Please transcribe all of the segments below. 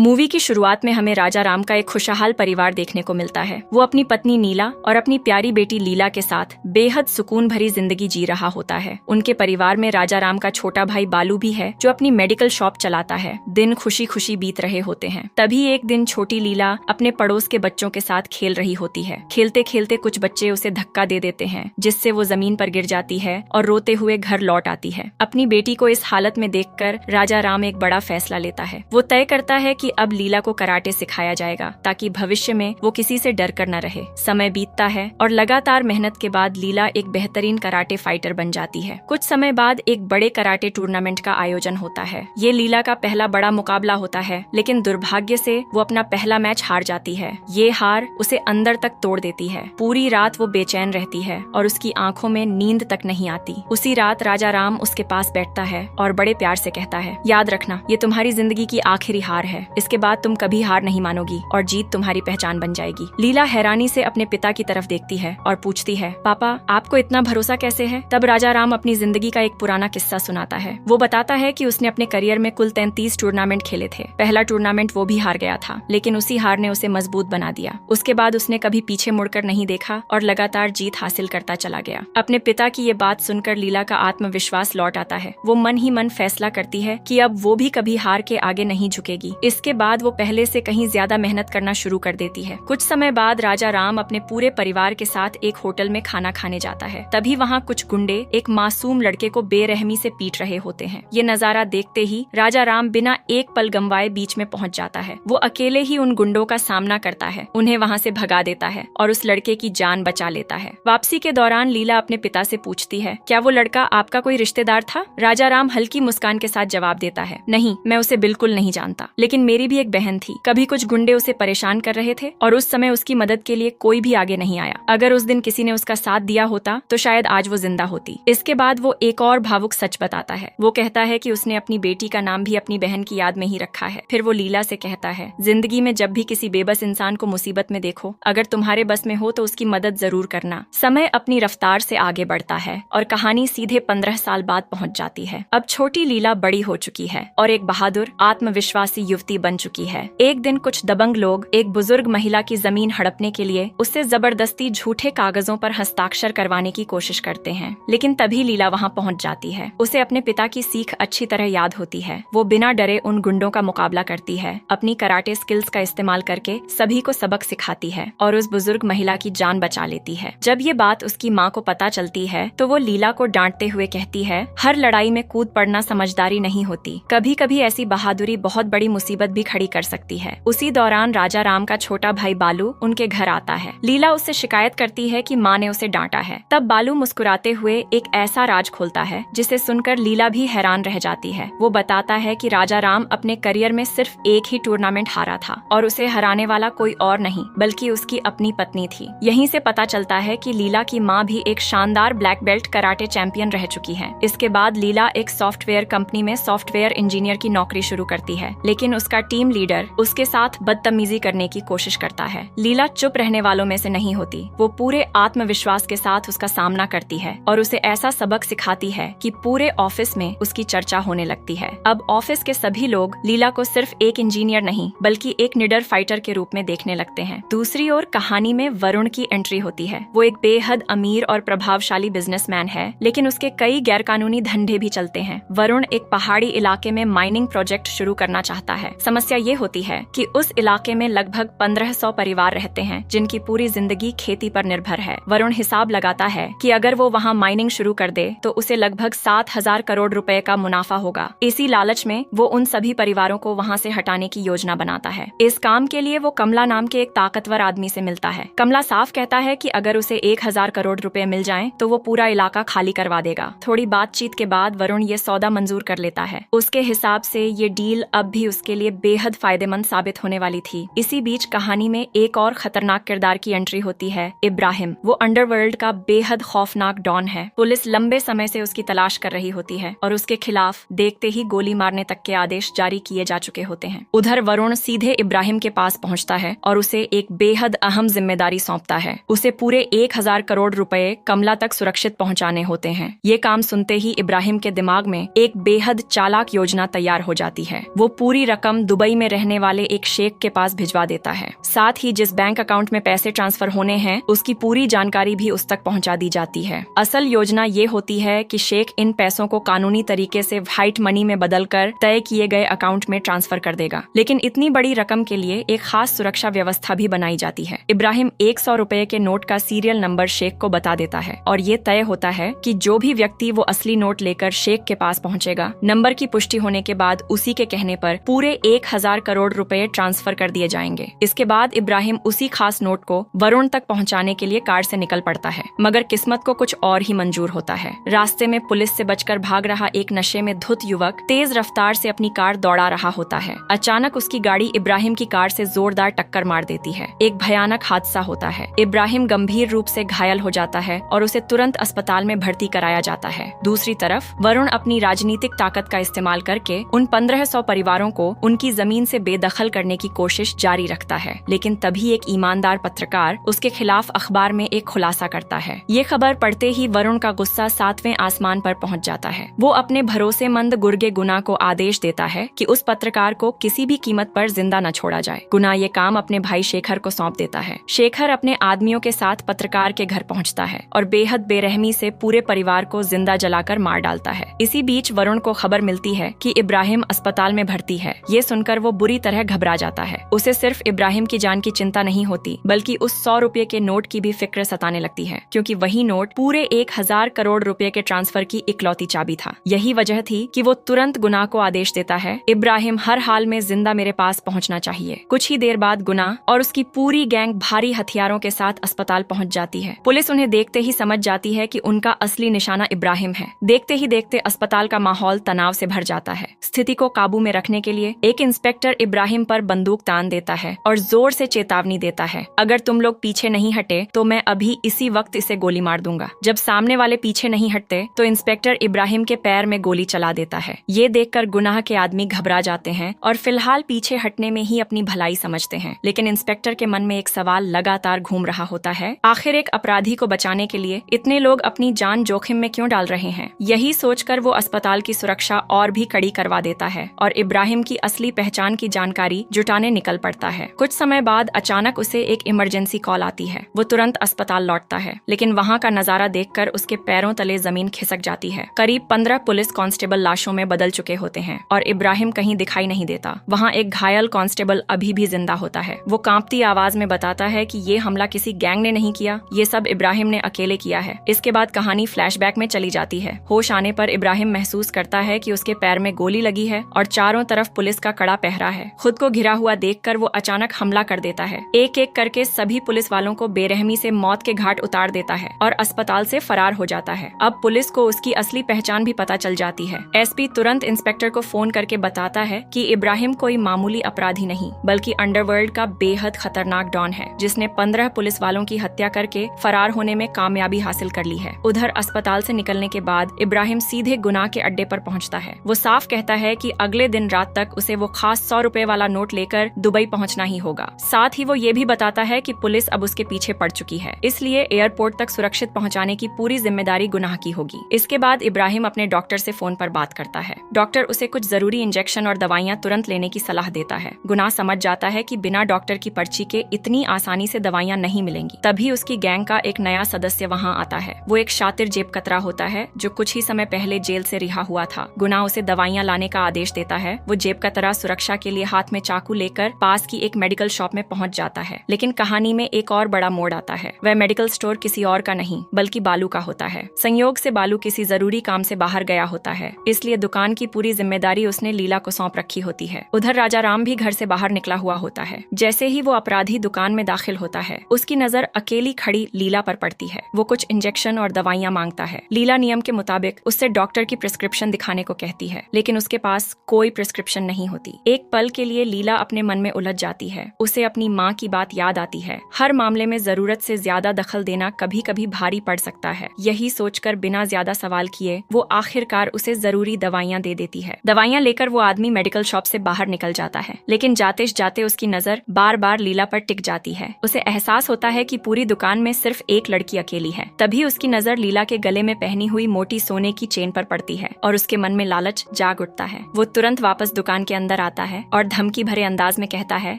Movie की शुरुआत में हमें राजा राम का एक खुशहाल परिवार देखने को मिलता है। वो अपनी पत्नी नीला और अपनी प्यारी बेटी लीला के साथ बेहद सुकून भरी जिंदगी जी रहा होता है। उनके परिवार में राजा राम का छोटा भाई बालू भी है जो अपनी मेडिकल शॉप चलाता है। दिन खुशी खुशी बीत रहे होते हैं। तभी एक दिन छोटी लीला अपने पड़ोस के बच्चों के साथ खेल रही होती है। खेलते खेलते कुछ बच्चे उसे धक्का दे देते हैं, जिससे वो जमीन पर गिर जाती है और रोते हुए घर लौट आती है। अपनी बेटी को इस हालत में देखकर राजा राम एक बड़ा फैसला लेता है। वो तय करता है कि अब लीला को कराटे सिखाया जाएगा ताकि भविष्य में वो किसी से डर कर न रहे। समय बीतता है और लगातार मेहनत के बाद लीला एक बेहतरीन कराटे फाइटर बन जाती है। कुछ समय बाद एक बड़े कराटे टूर्नामेंट का आयोजन होता है। ये लीला का पहला बड़ा मुकाबला होता है, लेकिन दुर्भाग्य से वो अपना पहला मैच हार जाती है। ये हार उसे अंदर तक तोड़ देती है। पूरी रात वो बेचैन रहती है और उसकी आंखों में नींद तक नहीं आती। उसी रात राजा राम उसके पास बैठता है और बड़े प्यार से कहता है, याद रखना, ये तुम्हारी जिंदगी की आखिरी हार है। इसके बाद तुम कभी हार नहीं मानोगी और जीत तुम्हारी पहचान बन जाएगी। लीला हैरानी से अपने पिता की तरफ देखती है और पूछती है, पापा आपको इतना भरोसा कैसे है? तब राजा राम अपनी जिंदगी का एक पुराना किस्सा सुनाता है। वो बताता है कि उसने अपने करियर में कुल 33 टूर्नामेंट खेले थे। पहला टूर्नामेंट वो भी हार गया था, लेकिन उसी हार ने उसे मजबूत बना दिया। उसके बाद उसने कभी पीछे मुड़कर नहीं देखा और लगातार जीत हासिल करता चला गया। अपने पिता की ये बात सुनकर लीला का आत्मविश्वास लौट आता है। वो मन ही मन फैसला करती है कि अब वो भी कभी हार के आगे नहीं झुकेगी। इसके बाद वो पहले से कहीं ज्यादा मेहनत करना शुरू कर देती है। कुछ समय बाद राजा राम अपने पूरे परिवार के साथ एक होटल में खाना खाने जाता है। तभी वहाँ कुछ गुंडे एक मासूम लड़के को बेरहमी से पीट रहे होते हैं। ये नजारा देखते ही राजा राम बिना एक पल गंवाए बीच में पहुँच जाता है। वो अकेले ही उन गुंडों का सामना करता है, उन्हें वहाँ से भगा देता है और उस लड़के की जान बचा लेता है। वापसी के दौरान लीला अपने पिता से पूछती है, क्या वो लड़का आपका कोई रिश्तेदार था? राजा राम हल्की मुस्कान के साथ जवाब देता है, नहीं, मैं उसे बिल्कुल नहीं जानता, लेकिन मेरी भी एक बहन थी। कभी कुछ गुंडे उसे परेशान कर रहे थे और उस समय उसकी मदद के लिए कोई भी आगे नहीं आया। अगर उस दिन किसी ने उसका साथ दिया होता तो शायद आज वो जिंदा होती। इसके बाद वो एक और भावुक सच बताता है। वो कहता है कि उसने अपनी बेटी का नाम भी अपनी बहन की याद में ही रखा है। फिर वो लीला से कहता है, जिंदगी में जब भी किसी बेबस इंसान को मुसीबत में देखो, अगर तुम्हारे बस में हो तो उसकी मदद जरूर करना। समय अपनी रफ्तार से आगे बढ़ता है और कहानी सीधे 15 साल बाद पहुँच जाती है। अब छोटी लीला बड़ी हो चुकी है और एक बहादुर आत्मविश्वासी युवती बन चुकी है। एक दिन कुछ दबंग लोग एक बुजुर्ग महिला की जमीन हड़पने के लिए उससे जबरदस्ती झूठे कागजों पर हस्ताक्षर करवाने की कोशिश करते हैं, लेकिन तभी लीला वहां पहुंच जाती है। उसे अपने पिता की सीख अच्छी तरह याद होती है। वो बिना डरे उन गुंडों का मुकाबला करती है, अपनी कराटे स्किल्स का इस्तेमाल करके सभी को सबक सिखाती है और उस बुजुर्ग महिला की जान बचा लेती है। जब ये बात उसकी माँ को पता चलती है तो वो लीला को डांटते हुए कहती है, हर लड़ाई में कूद पड़ना समझदारी नहीं होती, कभी कभी ऐसी बहादुरी बहुत बड़ी मुसीबत भी खड़ी कर सकती है। उसी दौरान राजा राम का छोटा भाई बालू उनके घर आता है। लीला उससे शिकायत करती है कि माँ ने उसे डांटा है। तब बालू मुस्कुराते हुए एक ऐसा राज खोलता है जिसे सुनकर लीला भी हैरान रह जाती है। वो बताता है कि राजा राम अपने करियर में सिर्फ एक ही टूर्नामेंट हारा था और उसे हराने वाला कोई और नहीं बल्कि उसकी अपनी पत्नी थी। यहीं से पता चलता है कि लीला की माँ भी एक शानदार ब्लैक बेल्ट कराटे चैंपियन रह चुकी है। इसके बाद लीला एक सॉफ्टवेयर कंपनी में सॉफ्टवेयर इंजीनियर की नौकरी शुरू करती है, लेकिन उसका टीम लीडर उसके साथ बदतमीजी करने की कोशिश करता है। लीला चुप रहने वालों में से नहीं होती। वो पूरे आत्मविश्वास के साथ उसका सामना करती है और उसे ऐसा सबक सिखाती है कि पूरे ऑफिस में उसकी चर्चा होने लगती है। अब ऑफिस के सभी लोग लीला को सिर्फ एक इंजीनियर नहीं बल्कि एक निडर फाइटर के रूप में देखने लगते हैं। दूसरी ओर कहानी में वरुण की एंट्री होती है। वो एक बेहद अमीर और प्रभावशाली बिजनेसमैन है, लेकिन उसके कई गैरकानूनी धंधे भी चलते हैं। वरुण एक पहाड़ी इलाके में माइनिंग प्रोजेक्ट शुरू करना चाहता है। समस्या ये होती है कि उस इलाके में लगभग 1500 परिवार रहते हैं जिनकी पूरी जिंदगी खेती पर निर्भर है। वरुण हिसाब लगाता है कि अगर वो वहाँ माइनिंग शुरू कर दे तो उसे लगभग 7,000 करोड़ रुपए का मुनाफा होगा। इसी लालच में वो उन सभी परिवारों को वहाँ से हटाने की योजना बनाता है। इस काम के लिए वो कमला नाम के एक ताकतवर आदमी से मिलता है। कमला साफ कहता है कि अगर उसे 1000 करोड़ रुपए मिल जाएं तो वो पूरा इलाका खाली करवा देगा। थोड़ी बातचीत के बाद वरुण ये सौदा मंजूर कर लेता है। उसके हिसाब से ये डील अब भी उसके लिए बेहद फायदेमंद साबित होने वाली थी। इसी बीच कहानी में एक और खतरनाक किरदार की एंट्री होती है, इब्राहिम। वो अंडरवर्ल्ड का बेहद खौफनाक डॉन है। पुलिस लंबे समय से उसकी तलाश कर रही होती है और उसके खिलाफ देखते ही गोली मारने तक के आदेश जारी किए जा चुके होते हैं। उधर वरुण सीधे इब्राहिम के पास पहुंचता है और उसे एक बेहद अहम जिम्मेदारी सौंपता है। उसे पूरे 1000 करोड़ रुपए कमला तक सुरक्षित पहुंचाने होते हैं। ये काम सुनते ही इब्राहिम के दिमाग में एक बेहद चालाक योजना तैयार हो जाती है। वो पूरी रकम दुबई में रहने वाले एक शेख के पास भिजवा देता है। साथ ही जिस बैंक अकाउंट में पैसे ट्रांसफर होने हैं उसकी पूरी जानकारी भी उस तक पहुंचा दी जाती है। असल योजना ये होती है कि शेख इन पैसों को कानूनी तरीके से व्हाइट मनी में बदलकर तय किए गए अकाउंट में ट्रांसफर कर देगा, लेकिन इतनी बड़ी रकम के लिए एक खास सुरक्षा व्यवस्था भी बनाई जाती है। इब्राहिम 100 रुपए के नोट का सीरियल नंबर शेख को बता देता है और ये तय होता है कि जो भी व्यक्ति वो असली नोट लेकर शेख के पास पहुंचेगा, नंबर की पुष्टि होने के बाद उसी के कहने पर पूरे 1000 करोड़ रुपए ट्रांसफर कर दिए जाएंगे। इसके बाद इब्राहिम उसी खास नोट को वरुण तक पहुंचाने के लिए कार से निकल पड़ता है, मगर किस्मत को कुछ और ही मंजूर होता है। रास्ते में पुलिस से बचकर भाग रहा एक नशे में धुत युवक तेज रफ्तार से अपनी कार दौड़ा रहा होता है। अचानक उसकी गाड़ी इब्राहिम की कार से जोरदार टक्कर मार देती है। एक भयानक हादसा होता है। इब्राहिम गंभीर रूप से घायल हो जाता है और उसे तुरंत अस्पताल में भर्ती कराया जाता है। दूसरी तरफ वरुण अपनी राजनीतिक ताकत का इस्तेमाल करके उन 1500 परिवारों को उनकी जमीन से बेदखल करने की कोशिश जारी रखता है, लेकिन तभी एक ईमानदार पत्रकार उसके खिलाफ अखबार में एक खुलासा करता है। ये खबर पढ़ते ही वरुण का गुस्सा 7वें आसमान पर पहुंच जाता है। वो अपने भरोसेमंद गुर्गे गुना को आदेश देता है कि उस पत्रकार को किसी भी कीमत पर जिंदा न छोड़ा जाए। गुना ये काम अपने भाई शेखर को सौंप देता है। शेखर अपने आदमियों के साथ पत्रकार के घर पहुंचता है और बेहद बेरहमी से पूरे परिवार को जिंदा जलाकर मार डालता है। इसी बीच वरुण को खबर मिलती है कि इब्राहिम अस्पताल में भर्ती है। ये सुनकर वो बुरी तरह घबरा जाता है। उसे सिर्फ इब्राहिम की जान की चिंता नहीं होती, बल्कि उस 100 रुपए के नोट की भी फिक्र सताने लगती है, क्योंकि वही नोट पूरे 1000 करोड़ रुपए के ट्रांसफर की इकलौती चाबी था। यही वजह थी कि वो तुरंत गुना को आदेश देता है, इब्राहिम हर हाल में जिंदा मेरे पास पहुंचना चाहिए। कुछ ही देर बाद गुना और उसकी पूरी गैंग भारी हथियारों के साथ अस्पताल पहुंच जाती है। पुलिस उन्हें देखते ही समझ जाती है कि उनका असली निशाना इब्राहिम है। देखते ही देखते अस्पताल का माहौल तनाव से भर जाता है। स्थिति को काबू में रखने के लिए एक इंस्पेक्टर इब्राहिम पर बंदूक तान देता है और जोर से चेतावनी देता है, अगर तुम लोग पीछे नहीं हटे तो मैं अभी इसी वक्त इसे गोली मार दूंगा। जब सामने वाले पीछे नहीं हटते तो इंस्पेक्टर इब्राहिम के पैर में गोली चला देता है। ये देखकर गुनाह के आदमी घबरा जाते हैं और फिलहाल पीछे हटने में ही अपनी भलाई समझते हैं, लेकिन इंस्पेक्टर के मन में एक सवाल लगातार घूम रहा होता है, आखिर एक अपराधी को बचाने के लिए इतने लोग अपनी जान जोखिम में क्यों डाल रहे हैं। यही सोचकर वो अस्पताल की सुरक्षा और भी कड़ी करवा देता है और इब्राहिम की असली पहचान की जानकारी जुटाने निकल पड़ता है। कुछ समय बाद अचानक उसे एक इमरजेंसी कॉल आती है। वो तुरंत अस्पताल लौटता है, लेकिन वहाँ का नजारा देखकर उसके पैरों तले जमीन खिसक जाती है। करीब 15 पुलिस कांस्टेबल लाशों में बदल चुके होते हैं और इब्राहिम कहीं दिखाई नहीं देता। वहाँ एक घायल कांस्टेबल अभी भी जिंदा होता है। वो कांपती आवाज में बताता है कि ये हमला किसी गैंग ने नहीं किया, ये सब इब्राहिम ने अकेले किया है। इसके बाद कहानी फ्लैशबैक में चली जाती है। होश आने पर इब्राहिम महसूस करता है कि उसके पैर में गोली लगी है और चारों तरफ पुलिस का कड़ा पहरा है। खुद को घिरा हुआ देखकर वो अचानक हमला कर देता है। एक एक करके सभी पुलिस वालों को बेरहमी से मौत के घाट उतार देता है और अस्पताल से फरार हो जाता है। अब पुलिस को उसकी असली पहचान भी पता चल जाती है। एसपी तुरंत इंस्पेक्टर को फोन करके बताता है कि इब्राहिम कोई मामूली अपराधी नहीं, बल्कि अंडरवर्ल्ड का बेहद खतरनाक डॉन है, जिसने 15 पुलिस वालों की हत्या करके फरार होने में कामयाबी हासिल कर ली है। उधर अस्पताल से निकलने के बाद इब्राहिम सीधे गुनाह के अड्डे पर पहुंचता है। वो साफ कहता है कि अगले दिन रात तक उसे वो खास 100 रुपए वाला नोट लेकर दुबई पहुंचना ही होगा। साथ ही वो ये भी बताता है कि पुलिस अब उसके पीछे पड़ चुकी है, इसलिए एयरपोर्ट तक सुरक्षित पहुंचाने की पूरी जिम्मेदारी गुनाह की होगी। इसके बाद इब्राहिम अपने डॉक्टर से फोन पर बात करता है। डॉक्टर उसे कुछ जरूरी इंजेक्शन और दवाइयां तुरंत लेने की सलाह देता है। गुनाह समझ जाता है कि बिना डॉक्टर की पर्ची के इतनी आसानी से दवाइयां नहीं मिलेंगी। तभी उसकी गैंग का एक नया सदस्य वहाँ आता है। वो एक शातिर जेब कतरा होता है जो कुछ ही समय पहले जेल से रिहा हुआ था। गुनाह उसे दवाइयां लाने का आदेश देता है। वो जेब कतरा सुरक्षा के लिए हाथ में चाकू लेकर पास की एक मेडिकल शॉप में पहुंच जाता है। लेकिन कहानी में एक और बड़ा मोड़ आता है। वह मेडिकल स्टोर किसी और का नहीं बल्कि बालू का होता है। संयोग से बालू किसी जरूरी काम से बाहर गया होता है, इसलिए दुकान की पूरी जिम्मेदारी उसने लीला को सौंप रखी होती है। उधर राजा राम भी घर से बाहर निकला हुआ होता है। जैसे ही वो अपराधी दुकान में दाखिल होता है, उसकी नजर अकेली खड़ी लीला पर पड़ती है। वो कुछ इंजेक्शन और दवाइयां मांगता है। लीला नियम के मुताबिक उससे डॉक्टर की प्रिस्क्रिप्शन दिखाने को कहती है, लेकिन उसके पास कोई प्रिस्क्रिप्शन नहीं होती। एक पल के लिए लीला अपने मन में उलझ जाती है। उसे अपनी माँ की बात याद आती है। हर मामले में जरूरत से ज्यादा दखल देना कभी कभी भारी पड़ सकता है। यही सोचकर बिना ज्यादा सवाल किए वो आखिरकार उसे जरूरी दवाइयां दे देती है। दवाइयां लेकर वो आदमी मेडिकल शॉप से बाहर निकल जाता है, लेकिन जाते जाते उसकी नजर बार बार लीला पर टिक जाती है। उसे एहसास होता है कि पूरी दुकान में सिर्फ एक लड़की अकेली है। तभी उसकी नजर लीला के गले में पहनी हुई मोटी सोने की चेन पर पड़ती है और उसके मन में लालच जाग उठता है। वो तुरंत वापस दुकान के अंदर अंदर आता है और धमकी भरे अंदाज में कहता है,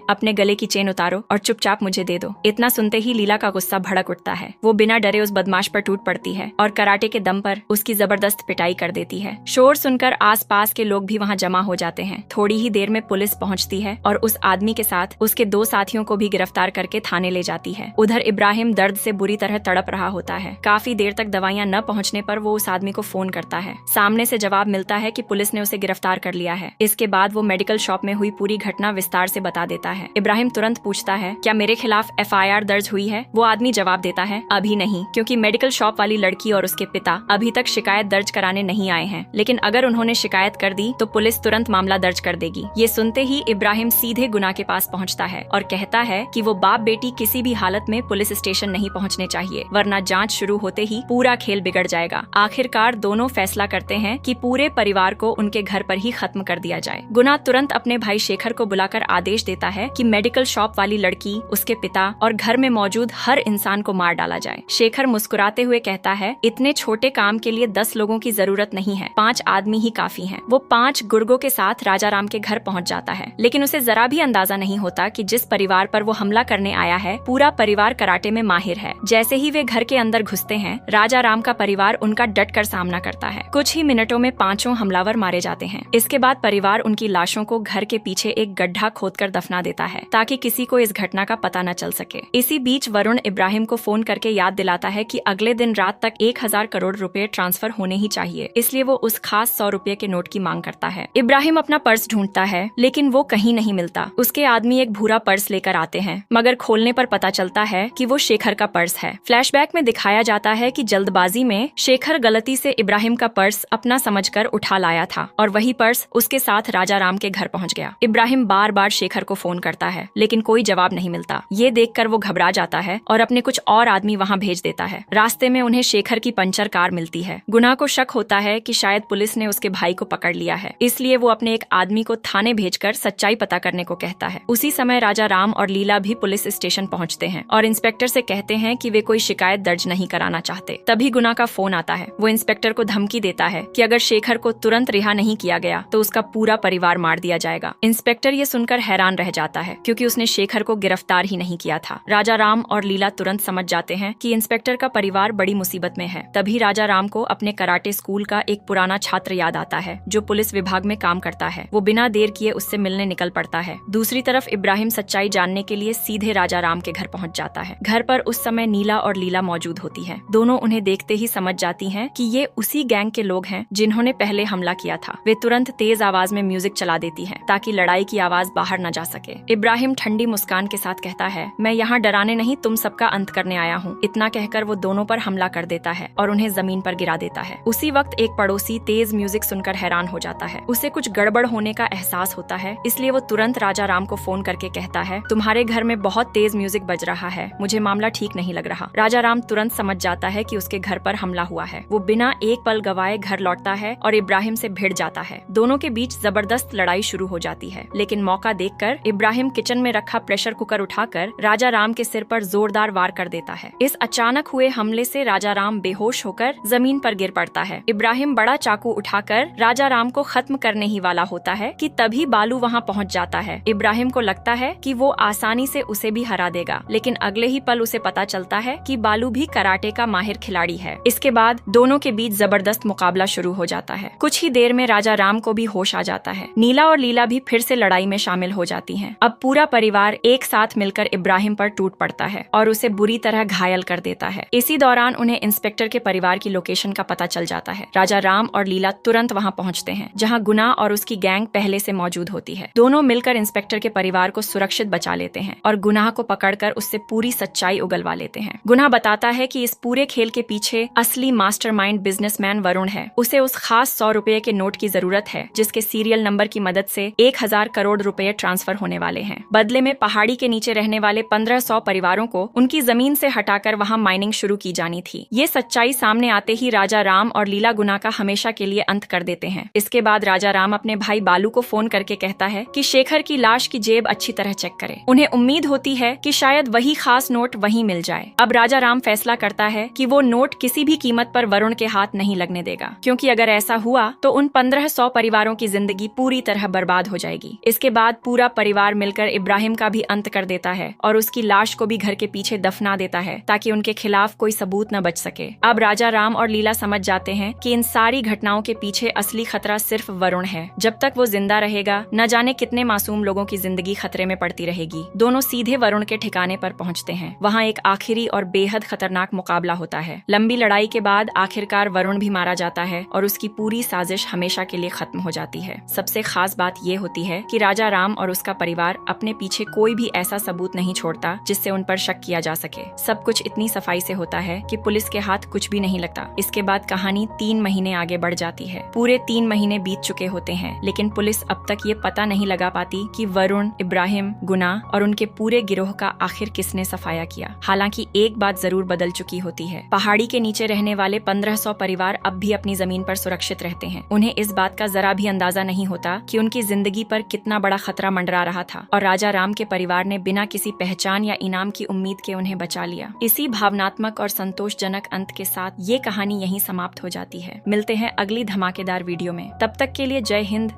अपने गले की चेन उतारो और चुपचाप मुझे दे दो। इतना सुनते ही लीला का गुस्सा भड़क उठता है। वो बिना डरे उस बदमाश पर टूट पड़ती है और कराटे के दम पर उसकी जबरदस्त पिटाई कर देती है। शोर सुनकर आसपास के लोग भी वहाँ जमा हो जाते हैं। थोड़ी ही देर में पुलिस पहुँचती है और उस आदमी के साथ उसके 2 साथियों को भी गिरफ्तार करके थाने ले जाती है। उधर इब्राहिम दर्द से बुरी तरह तड़प रहा होता है। काफी देर तक दवाइयाँ न पहुँचने पर वो उस आदमी को फोन करता है। सामने से जवाब मिलता है कि पुलिस ने उसे गिरफ्तार कर लिया है। इसके बाद वो मेडिकल शॉप में हुई पूरी घटना विस्तार से बता देता है। इब्राहिम तुरंत पूछता है, क्या मेरे खिलाफ FIR दर्ज हुई है? वो आदमी जवाब देता है, अभी नहीं, क्योंकि मेडिकल शॉप वाली लड़की और उसके पिता अभी तक शिकायत दर्ज कराने नहीं आए हैं। लेकिन अगर उन्होंने शिकायत कर दी तो पुलिस तुरंत मामला दर्ज कर देगी। ये सुनते ही इब्राहिम सीधे गुना के पास पहुंचता है और कहता है कि वो बाप बेटी किसी भी हालत में पुलिस स्टेशन नहीं पहुंचने चाहिए, वरना जांच शुरू होते ही पूरा खेल बिगड़ जाएगा। आखिरकार दोनों फैसला करते हैं कि पूरे परिवार को उनके घर पर ही खत्म कर दिया जाए। गुना तुरंत अपने भाई शेखर को बुलाकर आदेश देता है कि मेडिकल शॉप वाली लड़की, उसके पिता और घर में मौजूद हर इंसान को मार डाला जाए। शेखर मुस्कुराते हुए कहता है, इतने छोटे काम के लिए 10 लोगों की जरूरत नहीं है, 5 आदमी ही काफी हैं। वो 5 गुर्गों के साथ राजा राम के घर पहुंच जाता है, लेकिन उसे जरा भी अंदाजा नहीं होता कि जिस परिवार पर वो हमला करने आया है, पूरा परिवार कराटे में माहिर है। जैसे ही वे घर के अंदर घुसते हैं, राजा राम का परिवार उनका डट कर सामना करता है। कुछ ही मिनटों में 5 हमलावर मारे जाते हैं। इसके बाद परिवार उनकी लाशों को घर के पीछे एक गड्ढा खोदकर दफना देता है, ताकि किसी को इस घटना का पता न चल सके। इसी बीच वरुण इब्राहिम को फोन करके याद दिलाता है कि अगले दिन रात तक 1000 करोड़ रुपए ट्रांसफर होने ही चाहिए, इसलिए वो उस खास 100 रुपए के नोट की मांग करता है। इब्राहिम अपना पर्स ढूंढता है, लेकिन वो कहीं नहीं मिलता। उसके आदमी एक भूरा पर्स लेकर आते हैं, मगर खोलने पर पता चलता है कि वो शेखर का पर्स है। फ्लैशबैक में दिखाया जाता है कि जल्दबाजी में शेखर गलती से इब्राहिम का पर्स अपना समझकर उठा लाया था और वही पर्स उसके साथ राजा राम के घर पहुंच गया। इब्राहिम बार बार शेखर को फोन करता है, लेकिन कोई जवाब नहीं मिलता। ये देखकर वो घबरा जाता है और अपने कुछ और आदमी वहां भेज देता है। रास्ते में उन्हें शेखर की पंचर कार मिलती है। गुना को शक होता है कि शायद पुलिस ने उसके भाई को पकड़ लिया है, इसलिए वो अपने एक आदमी को थाने भेजकर सच्चाई पता करने को कहता है। उसी समय राजा राम और लीला भी पुलिस स्टेशन पहुंचते हैं और इंस्पेक्टर से कहते हैं कि वे कोई शिकायत दर्ज नहीं कराना चाहते। तभी गुना का फोन आता है। वो इंस्पेक्टर को धमकी देता है कि अगर शेखर को तुरंत रिहा नहीं किया गया तो उसका पूरा परिवार मार दिया जाएगा। इंस्पेक्टर ये सुनकर हैरान रह जाता है, क्योंकि उसने शेखर को गिरफ्तार ही नहीं किया था। राजा राम और लीला तुरंत समझ जाते हैं कि इंस्पेक्टर का परिवार बड़ी मुसीबत में है। तभी राजा राम को अपने कराटे स्कूल का एक पुराना छात्र याद आता है, जो पुलिस विभाग में काम करता है। वो बिना देर किए उससे मिलने निकल पड़ता है। दूसरी तरफ इब्राहिम सच्चाई जानने के लिए सीधे राजा राम के घर पहुंच जाता है। घर पर उस समय नीला और लीला मौजूद होती है। दोनों उन्हें देखते ही समझ जाती हैं कि ये उसी गैंग के लोग हैं जिन्होंने पहले हमला किया था। वे तुरंत तेज आवाज में म्यूजिक चला देती हैं, ताकि लड़ाई की आवाज बाहर न जा सके। इब्राहिम ठंडी मुस्कान के साथ कहता है, मैं यहाँ डराने नहीं, तुम सबका अंत करने आया हूँ। इतना कहकर वो दोनों पर हमला कर देता है और उन्हें जमीन पर गिरा देता है। उसी वक्त एक पड़ोसी तेज म्यूजिक सुनकर हैरान हो जाता है। उसे कुछ गड़बड़ होने का एहसास होता है, इसलिए वो तुरंत राजा राम को फोन करके कहता है, तुम्हारे घर में बहुत तेज म्यूजिक बज रहा है, मुझे मामला ठीक नहीं लग रहा। राजा राम तुरंत समझ जाता है कि उसके घर पर हमला हुआ है। वो बिना एक पल गवाए घर लौटता है और इब्राहिम से भिड़ जाता है। दोनों के बीच जबरदस्त लड़ाई शुरू हो जाती है, लेकिन मौका देखकर इब्राहिम किचन में रखा प्रेशर कुकर उठाकर राजा राम के सिर पर जोरदार वार कर देता है। इस अचानक हुए हमले से राजा राम बेहोश होकर जमीन पर गिर पड़ता है। इब्राहिम बड़ा चाकू उठाकर राजा राम को खत्म करने ही वाला होता है कि तभी बालू वहां पहुंच जाता है। इब्राहिम को लगता है कि वो आसानी से उसे भी हरा देगा, लेकिन अगले ही पल उसे पता चलता है कि बालू भी कराटे का माहिर खिलाड़ी है। इसके बाद दोनों के बीच जबरदस्त मुकाबला शुरू हो जाता है। कुछ ही देर में राजा राम को भी होश आ जाता है। नीला और लीला भी फिर से लड़ाई में शामिल हो जाती हैं। अब पूरा परिवार एक साथ मिलकर इब्राहिम पर टूट पड़ता है और उसे बुरी तरह घायल कर देता है। इसी दौरान उन्हें इंस्पेक्टर के परिवार की लोकेशन का पता चल जाता है। राजा राम और लीला तुरंत वहां पहुंचते हैं, जहां गुना और उसकी गैंग पहले से मौजूद होती है। दोनों मिलकर इंस्पेक्टर के परिवार को सुरक्षित बचा लेते हैं और गुनाह को पकड़कर उससे पूरी सच्चाई उगलवा लेते हैं। गुनाह बताता है कि इस पूरे खेल के पीछे असली मास्टरमाइंड बिजनेसमैन वरुण है। उसे उस खास 100 रुपए के नोट की जरूरत है, जिसके सीरियल नंबर की मदद से 1000 करोड़ रुपए ट्रांसफर होने वाले हैं। बदले में पहाड़ी के नीचे रहने वाले 1500 परिवारों को उनकी जमीन से हटाकर वहां माइनिंग शुरू की जानी थी। ये सच्चाई सामने आते ही राजा राम और लीला गुना का हमेशा के लिए अंत कर देते हैं। इसके बाद राजा राम अपने भाई बालू को फोन करके कहता है कि शेखर की लाश की जेब अच्छी तरह चेक करे। उन्हें उम्मीद होती है कि शायद वही खास नोट वहीं मिल जाए। अब राजा राम फैसला करता है कि वो नोट किसी भी कीमत पर वरुण के हाथ नहीं लगने देगा, क्योंकि अगर ऐसा हुआ तो उन 1500 परिवारों की जिंदगी पूरी तरह तरह बर्बाद हो जाएगी। इसके बाद पूरा परिवार मिलकर इब्राहिम का भी अंत कर देता है और उसकी लाश को भी घर के पीछे दफना देता है ताकि उनके खिलाफ कोई सबूत न बच सके। अब राजा राम और लीला समझ जाते हैं कि इन सारी घटनाओं के पीछे असली खतरा सिर्फ वरुण है। जब तक वो जिंदा रहेगा न जाने कितने मासूम लोगों की जिंदगी खतरे में पड़ती रहेगी। दोनों सीधे वरुण के ठिकाने पर पहुंचते हैं। वहाँ एक आखिरी और बेहद खतरनाक मुकाबला होता है। लंबी लड़ाई के बाद आखिरकार वरुण भी मारा जाता है और उसकी पूरी साजिश हमेशा के लिए खत्म हो जाती है। सबसे खास बात ये होती है कि राजा राम और उसका परिवार अपने पीछे कोई भी ऐसा सबूत नहीं छोड़ता जिससे उन पर शक किया जा सके। सब कुछ इतनी सफाई से होता है कि पुलिस के हाथ कुछ भी नहीं लगता। इसके बाद कहानी 3 महीने आगे बढ़ जाती है। पूरे 3 महीने बीत चुके होते हैं, लेकिन पुलिस अब तक ये पता नहीं लगा पाती कि वरुण, इब्राहिम, गुना और उनके पूरे गिरोह का आखिर किसने सफाया किया। हालांकि एक बात जरूर बदल चुकी होती है। पहाड़ी के नीचे रहने वाले 1500 परिवार अब भी अपनी जमीन पर सुरक्षित रहते हैं। उन्हें इस बात का जरा भी अंदाजा नहीं होता कि उनकी जिंदगी पर कितना बड़ा खतरा मंडरा रहा था और राजा राम के परिवार ने बिना किसी पहचान या इनाम की उम्मीद के उन्हें बचा लिया। इसी भावनात्मक और संतोषजनक अंत के साथ ये कहानी यहीं समाप्त हो जाती है। मिलते हैं अगली धमाकेदार वीडियो में। तब तक के लिए जय हिंद।